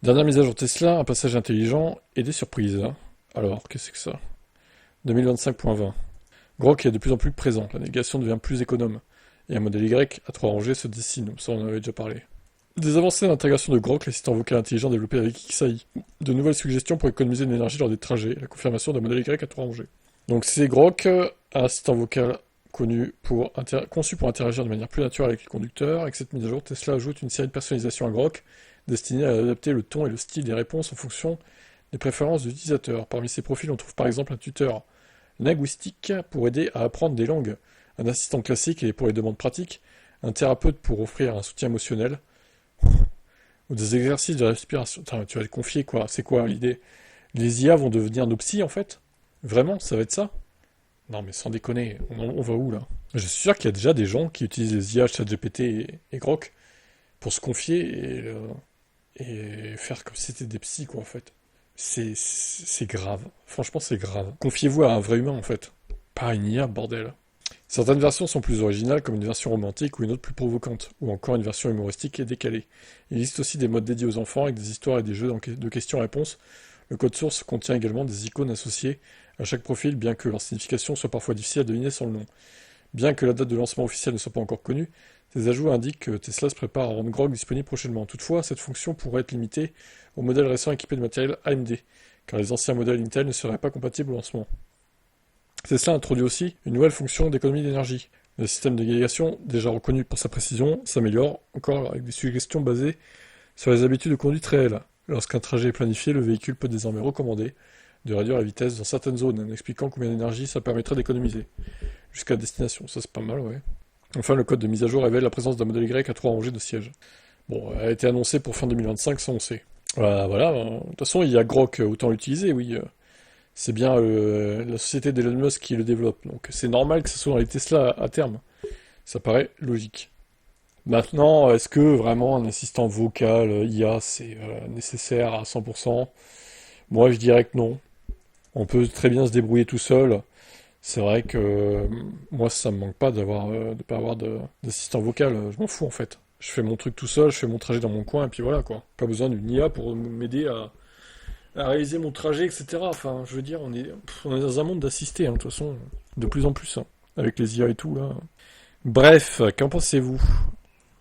Dernière mise à jour Tesla, un passage intelligent et des surprises. Alors, qu'est-ce que c'est que ça? 2025.20. Grok est de plus en plus présent, la navigation devient plus économe, et un modèle Y à 3 rangées se dessine, ça on en avait déjà parlé. Des avancées d'intégration de Grok, l'assistant vocal intelligent développé avec XAI. De nouvelles suggestions pour économiser de l'énergie lors des trajets, la confirmation d'un modèle Y à 3 rangées. Donc c'est Grok, un assistant vocal conçu pour interagir de manière plus naturelle avec les conducteurs. Avec cette mise à jour, Tesla ajoute une série de personnalisations à Grok, destinée à adapter le ton et le style des réponses en fonction des préférences de l'utilisateur. Parmi ces profils, on trouve par exemple un tuteur linguistique pour aider à apprendre des langues, un assistant classique et pour les demandes pratiques, un thérapeute pour offrir un soutien émotionnel, ou des exercices de respiration. Putain, tu vas le confier quoi? C'est quoi l'idée? Les IA vont devenir nos psys en fait? Vraiment? Ça va être ça? Non mais sans déconner, on va où là? Je suis sûr qu'il y a déjà des gens qui utilisent les IA, ChatGPT et Grok pour se confier et faire comme si c'était des psys quoi en fait. C'est grave. Franchement c'est grave. Confiez-vous à un vrai humain en fait. Pas à une IA, bordel. Certaines versions sont plus originales, comme une version romantique ou une autre plus provocante, ou encore une version humoristique et décalée. Il existe aussi des modes dédiés aux enfants avec des histoires et des jeux de questions-réponses. Le code source contient également des icônes associées à chaque profil, bien que leur signification soit parfois difficile à deviner sans le nom. Bien que la date de lancement officielle ne soit pas encore connue, ces ajouts indiquent que Tesla se prépare à rendre Grok disponible prochainement. Toutefois, cette fonction pourrait être limitée aux modèles récents équipés de matériel AMD, car les anciens modèles Intel ne seraient pas compatibles au lancement. Tesla introduit aussi une nouvelle fonction d'économie d'énergie. Le système de navigation, déjà reconnu pour sa précision, s'améliore encore avec des suggestions basées sur les habitudes de conduite réelles. Lorsqu'un trajet est planifié, le véhicule peut désormais recommander de réduire la vitesse dans certaines zones, en expliquant combien d'énergie ça permettrait d'économiser. Jusqu'à destination, ça c'est pas mal, ouais. Enfin, le code de mise à jour révèle la présence d'un modèle Y à 3 rangées de sièges. Bon, elle a été annoncée pour fin 2025, ça on sait. Voilà, de toute façon, il y a Grok, autant l'utiliser, oui. C'est bien la société d'Elon Musk qui le développe. Donc c'est normal que ce soit dans les Tesla à terme. Ça paraît logique. Maintenant, est-ce que vraiment un assistant vocal IA c'est nécessaire à 100%? Moi je dirais que non. On peut très bien se débrouiller tout seul. C'est vrai que moi ça me manque pas de pas avoir d'assistant vocal. Je m'en fous en fait. Je fais mon truc tout seul, je fais mon trajet dans mon coin et puis voilà quoi. Pas besoin d'une IA pour m'aider à réaliser mon trajet, etc. Enfin, je veux dire, on est dans un monde d'assistés, hein, de toute façon, de plus en plus, hein, avec les IA et tout, là. Bref, qu'en pensez-vous?